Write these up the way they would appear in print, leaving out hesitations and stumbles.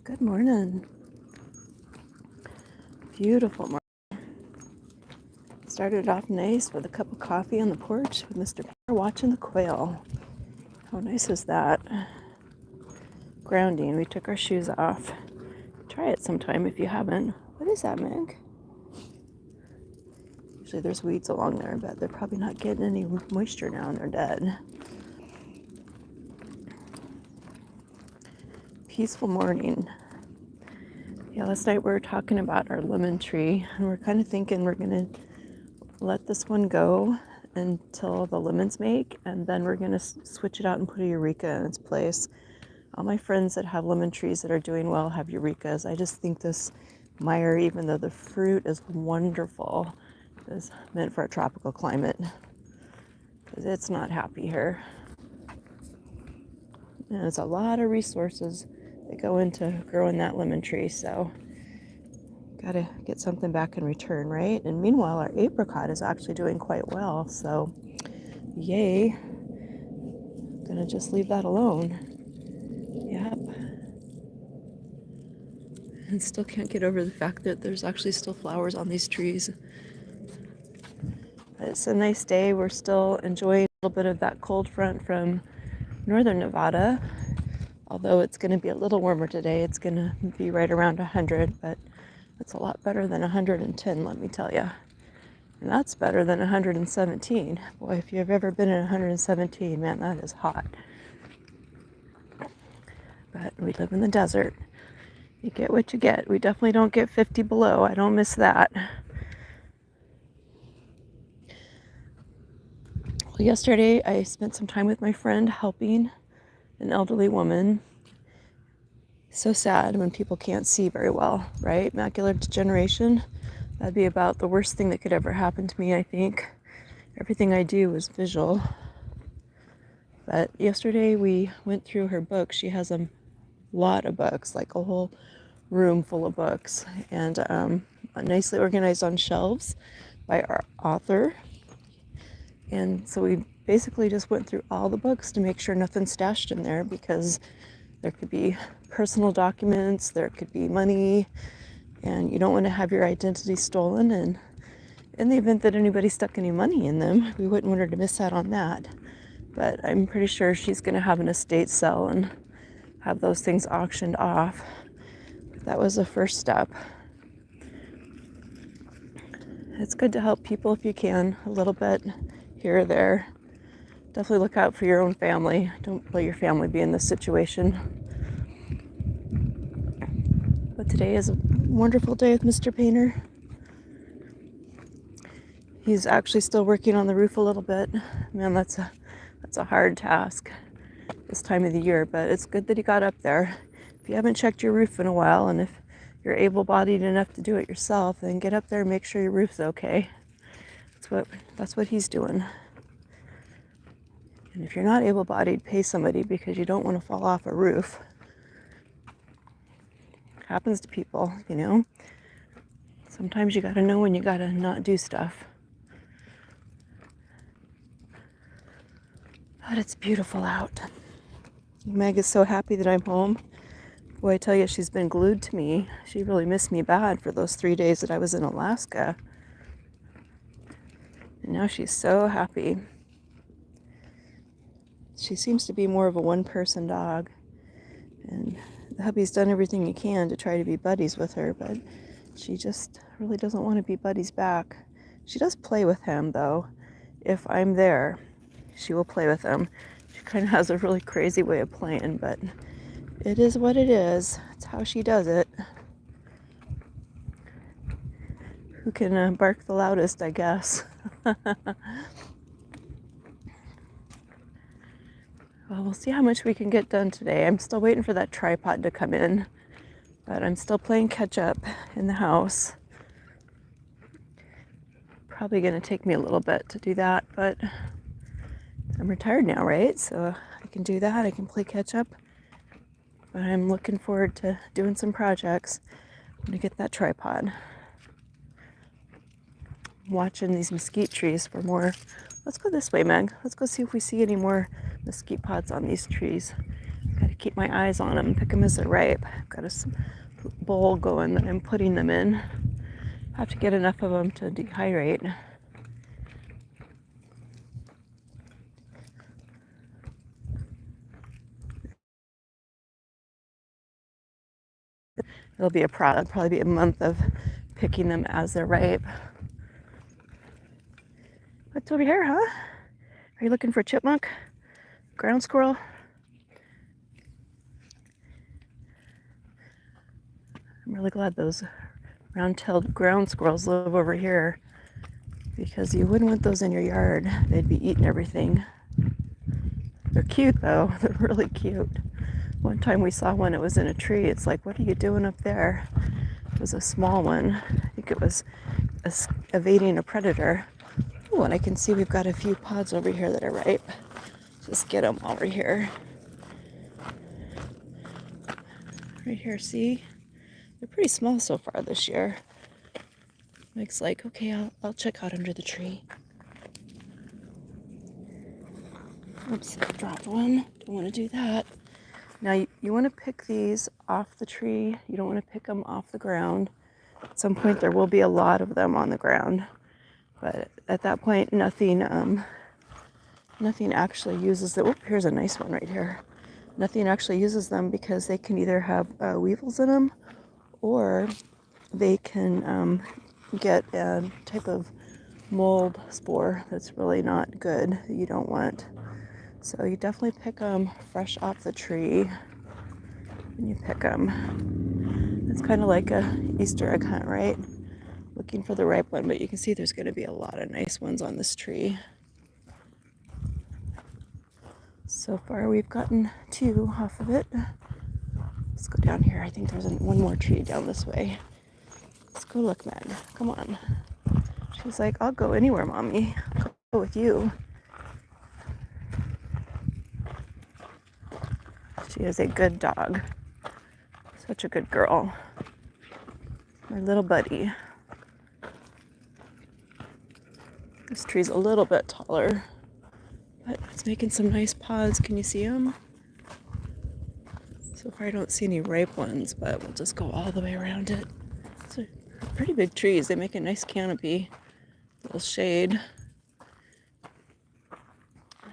Good morning. Beautiful morning. Started off nice with a cup of coffee on the porch with Mr. Peter watching the quail. How nice is that? Grounding. We took our shoes off. Try it sometime if you haven't. What is that, Meg? Usually there's weeds along there, but they're probably not getting any moisture now and they're dead. Peaceful morning. Yeah, last night we were talking about our lemon tree, and we're kind of thinking we're going to let this one go until the lemons make, and then we're going to switch it out and put a eureka in its place. All my friends that have lemon trees that are doing well have eurekas. I just think this Meyer, even though the fruit is wonderful, is meant for a tropical climate because it's not happy here. And it's a lot of resources that go into growing that lemon tree, so gotta get something back in return, right? And meanwhile, our apricot is actually doing quite well, so yay. Gonna just leave that alone. Yep. And still can't get over the fact that there's actually still flowers on these trees. It's a nice day. We're still enjoying a little bit of that cold front from northern Nevada. Although it's going to be a little warmer today, it's going to be right around 100, but it's a lot better than 110, let me tell you. And that's better than 117. Boy, if you've ever been in 117, man, that is hot. But we live in the desert. You get what you get. We definitely don't get 50 below. I don't miss that. Well, yesterday I spent some time with my friend helping an elderly woman. So sad when people can't see very well, right? Macular degeneration. That'd be about the worst thing that could ever happen to me, I think. Everything I do is visual. But yesterday we went through her books. She has a lot of books, like a whole room full of books, and nicely organized on shelves by our author. And so we basically just went through all the books to make sure nothing's stashed in there, because there could be personal documents, there could be money, and you don't want to have your identity stolen. And in the event that anybody stuck any money in them, we wouldn't want her to miss out on that. But I'm pretty sure she's going to have an estate sale and have those things auctioned off. That was the first step. It's good to help people if you can, a little bit here or there. Definitely look out for your own family. Don't let your family be in this situation. But today is a wonderful day with Mr. Painter. He's actually still working on the roof a little bit. Man, that's a hard task this time of the year, but it's good that he got up there. If you haven't checked your roof in a while, and if you're able-bodied enough to do it yourself, then get up there and make sure your roof's okay. That's what he's doing. And if you're not able-bodied, pay somebody, because you don't want to fall off a roof. It happens to people, you know. Sometimes you gotta know when you gotta not do stuff. But it's beautiful out. Meg is so happy that I'm home. Boy, I tell you, she's been glued to me. She really missed me bad for those 3 days that I was in Alaska. And now she's so happy. She seems to be more of a one-person dog. And the hubby's done everything he can to try to be buddies with her, but she just really doesn't want to be buddies back. She does play with him, though. If I'm there, she will play with him. She kind of has a really crazy way of playing, but it is what it is. It's how she does it. Who can bark the loudest, I guess. Well, we'll see how much we can get done today. I'm still waiting for that tripod to come in, but I'm still playing catch up in the house. Probably going to take me a little bit to do that, but I'm retired now, right? So I can do that. I can play catch up. But I'm looking forward to doing some projects. I'm going to get that tripod. I'm watching these mesquite trees for more. Let's go this way, Meg. Let's go see if we see any more mesquite pods on these trees. Got to keep my eyes on them, pick them as they're ripe. I've got a bowl going that I'm putting them in. I have to get enough of them to dehydrate. It'll be probably be a month of picking them as they're ripe. What's over here, huh? Are you looking for chipmunk? Ground squirrel? I'm really glad those round-tailed ground squirrels live over here, because you wouldn't want those in your yard. They'd be eating everything. They're cute though. They're really cute. One time we saw one, it was in a tree. It's like, what are you doing up there? It was a small one. I think it was evading a predator. Oh, and I can see we've got a few pods over here that are ripe. Just get them over here. Right here, see? They're pretty small so far this year. Mike's like, okay, I'll check out under the tree. Oops, dropped one. Don't want to do that. Now you want to pick these off the tree. You don't want to pick them off the ground. At some point there will be a lot of them on the ground, but at that point nothing actually uses them. Oh, here's a nice one right here. Nothing actually uses them because they can either have weevils in them, or they can get a type of mold spore that's really not good, that you don't want. So you definitely pick them fresh off the tree when you pick them. It's kind of like a Easter egg hunt, right? Looking for the ripe one, but you can see there's going to be a lot of nice ones on this tree. So far we've gotten 2 off of it. Let's go down here. I think there's one more tree down this way. Let's go look, Meg. Come on. She's like, I'll go anywhere, Mommy. I'll go with you. She is a good dog. Such a good girl. My little buddy. This tree's a little bit taller, but it's making some nice pods. Can you see them? So far I don't see any ripe ones, but we'll just go all the way around it. So pretty big trees. They make a nice canopy, little shade.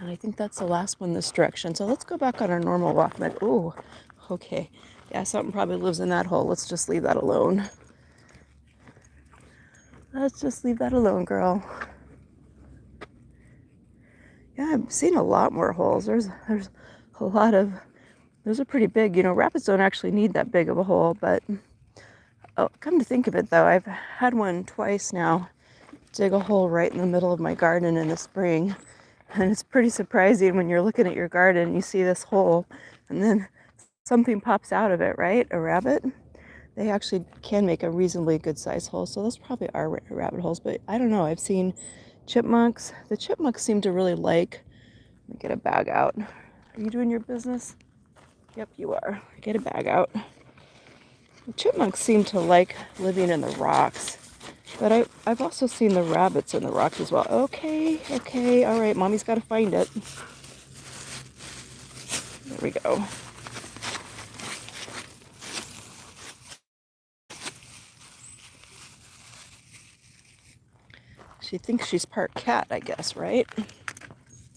And I think that's the last one this direction. So let's go back on our normal walk. Oh, okay. Yeah, something probably lives in that hole. Let's just leave that alone. Let's just leave that alone, girl. Yeah, I've seen a lot more holes. There's a lot of, those are pretty big. You know, rapids don't actually need that big of a hole, but oh, come to think of it though, I've had one twice now dig a hole right in the middle of my garden in the spring. And it's pretty surprising when you're looking at your garden and you see this hole and then something pops out of it, right? A rabbit. They actually can make a reasonably good sized hole. So those probably are rabbit holes, but I don't know. I've seen chipmunks. The chipmunks seem to really like, let me get a bag out. Are you doing your business? Yep, you are. Get a bag out. The chipmunks seem to like living in the rocks. But I've also seen the rabbits in the rocks as well. Okay, all right, Mommy's got to find it. There we go. She thinks she's part cat, I guess, right?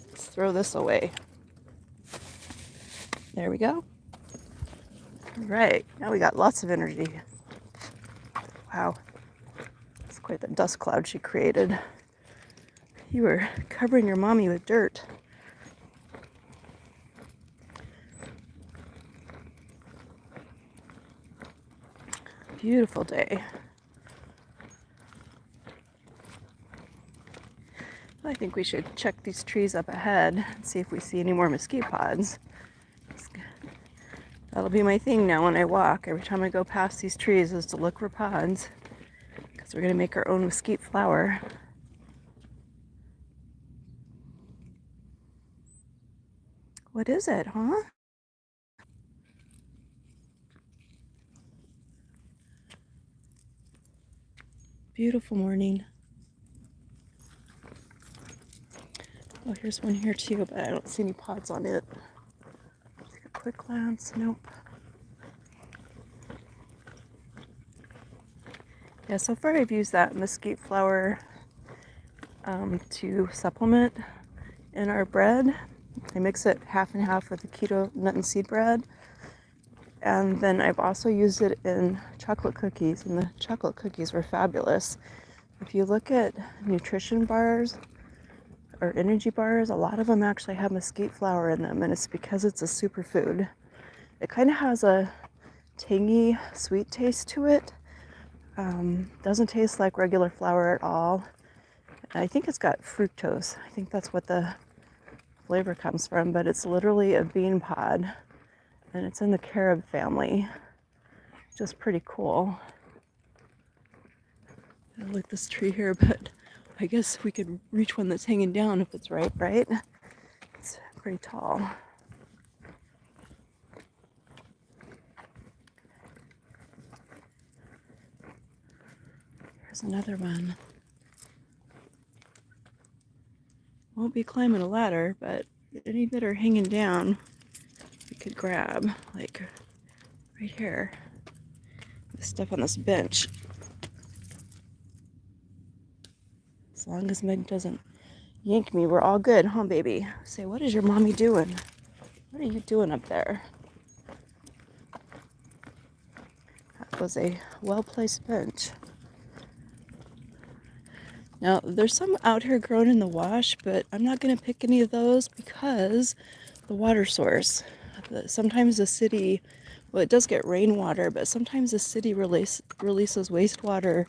Let's throw this away. There we go. All right, now we got lots of energy. Wow. Quite the dust cloud she created. You were covering your mommy with dirt. Beautiful day. I think we should check these trees up ahead and see if we see any more mesquite pods. That'll be my thing now when I walk. Every time I go past these trees is to look for pods. So we're going to make our own mesquite flour. What is it, huh? Beautiful morning. Oh, here's one here too, but I don't see any pods on it. Take a quick glance. Nope. Yeah, so far I've used that mesquite flour to supplement in our bread. I mix it half and half with the keto nut and seed bread. And then I've also used it in chocolate cookies, and the chocolate cookies were fabulous. If you look at nutrition bars or energy bars, a lot of them actually have mesquite flour in them, and it's because it's a superfood. It kind of has a tangy, sweet taste to it. Doesn't taste like regular flour at all. And I think it's got fructose. I think that's what the flavor comes from, but it's literally a bean pod, and it's in the carob family. Just pretty cool. I like this tree here, but I guess we could reach one that's hanging down if it's right? It's pretty tall. Here's another one. Won't be climbing a ladder, but any that are hanging down, we could grab, like right here. The stuff on this bench. As long as Meg doesn't yank me, we're all good, huh, baby? Say, what is your mommy doing? What are you doing up there? That was a well-placed bench. Now, there's some out here grown in the wash, but I'm not going to pick any of those because the water source. Sometimes the city, well, it does get rainwater, but sometimes the city releases wastewater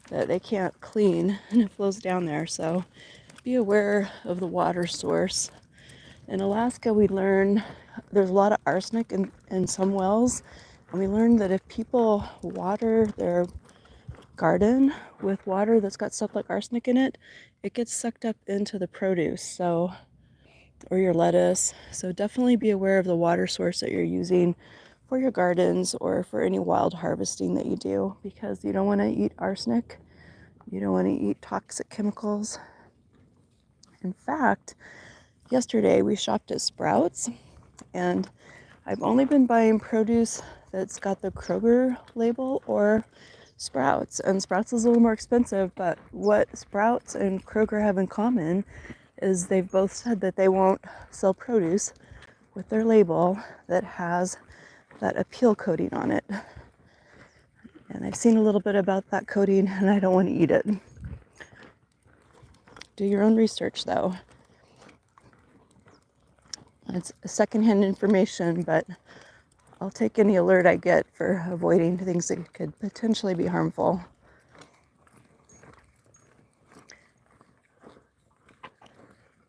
that they can't clean, and it flows down there. So be aware of the water source. In Alaska, we learned there's a lot of arsenic in some wells, and we learned that if people water their garden with water that's got stuff like arsenic in it, it gets sucked up into the produce, so, or your lettuce. So definitely be aware of the water source that you're using for your gardens or for any wild harvesting that you do, because you don't want to eat arsenic. You don't want to eat toxic chemicals. In fact, yesterday we shopped at Sprouts, and I've only been buying produce that's got the Kroger label or Sprouts, and Sprouts is a little more expensive, but what Sprouts and Kroger have in common is they've both said that they won't sell produce with their label that has that appeal coating on it. And I've seen a little bit about that coating, and I don't want to eat it. Do your own research, though. It's secondhand information, but I'll take any alert I get for avoiding things that could potentially be harmful.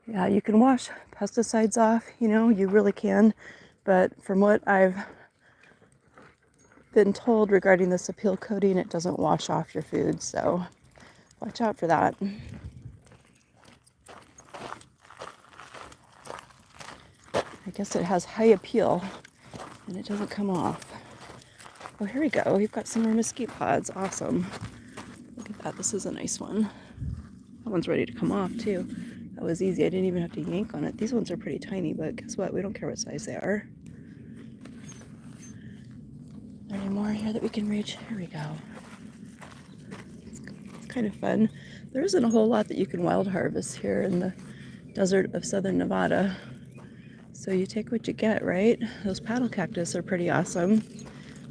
Yeah, you can wash pesticides off, you really can. But from what I've been told regarding this appeal coating, it doesn't wash off your food, so watch out for that. I guess it has high appeal and it doesn't come off. Oh, here we go. We've got some more mesquite pods. Awesome. Look at that. This is a nice one. That one's ready to come off too. That was easy. I didn't even have to yank on it. These ones are pretty tiny, but guess what? We don't care what size they are. Are there any more here that we can reach? Here we go. It's kind of fun. There isn't a whole lot that you can wild harvest here in the desert of southern Nevada. So you take what you get, right? Those paddle cactus are pretty awesome.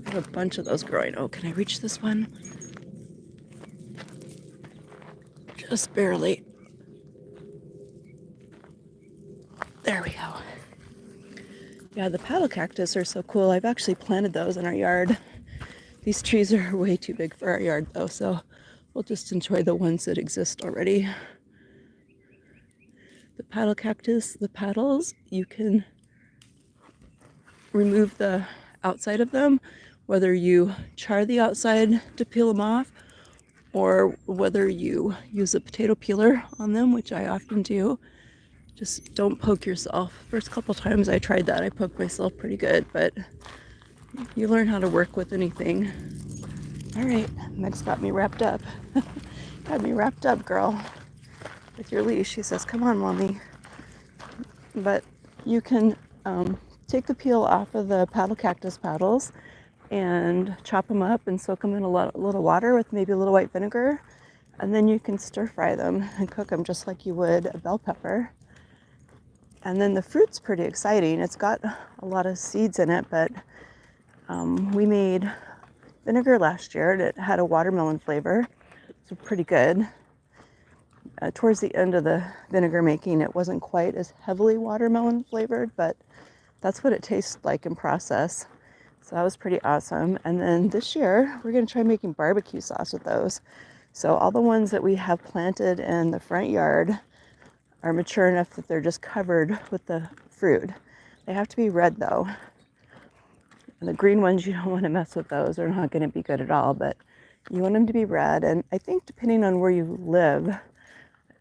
I have a bunch of those growing. Oh, can I reach this one? Just barely. There we go. Yeah, the paddle cactus are so cool. I've actually planted those in our yard. These trees are way too big for our yard though, so we'll just enjoy the ones that exist already. The paddle cactus, the petals, you can remove the outside of them, whether you char the outside to peel them off or whether you use a potato peeler on them, which I often do. Just don't poke yourself. First couple times I tried that, I poked myself pretty good, but you learn how to work with anything. All right, Meg's got me wrapped up. Got me wrapped up, girl, with your leash. She says, come on, mommy. But you can take the peel off of the paddle cactus petals and chop them up and soak them in a little water with maybe a little white vinegar. And then you can stir fry them and cook them just like you would a bell pepper. And then the fruit's pretty exciting. It's got a lot of seeds in it, but we made vinegar last year and it had a watermelon flavor. It's pretty good. Towards the end of the vinegar making, it wasn't quite as heavily watermelon flavored, but that's what it tastes like in process. So that was pretty awesome. And then this year, we're going to try making barbecue sauce with those. So all the ones that we have planted in the front yard are mature enough that they're just covered with the fruit. They have to be red though. And the green ones, you don't want to mess with those. They're not going to be good at all, but you want them to be red. And I think depending on where you live,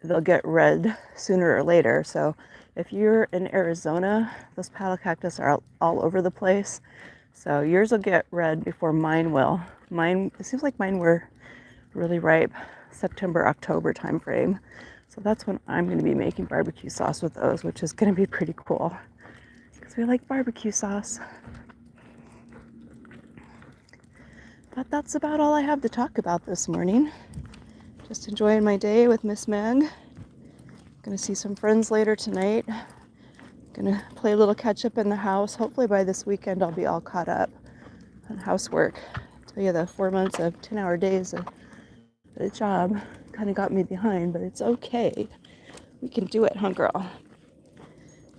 they'll get red sooner or later. So if you're in Arizona, those paddle cactus are all over the place. So yours will get red before mine will. It seems like mine were really ripe September, October time frame. So that's when I'm going to be making barbecue sauce with those, which is going to be pretty cool because we like barbecue sauce. But that's about all I have to talk about this morning. Just enjoying my day with Miss Meg. Gonna see some friends later tonight. Gonna play a little catch up in the house. Hopefully by this weekend I'll be all caught up on housework. I tell you, the 4 months of 10-hour days of the job kind of got me behind, but it's okay. We can do it, huh, girl?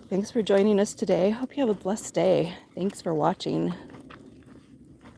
Thanks for joining us today. Hope you have a blessed day. Thanks for watching.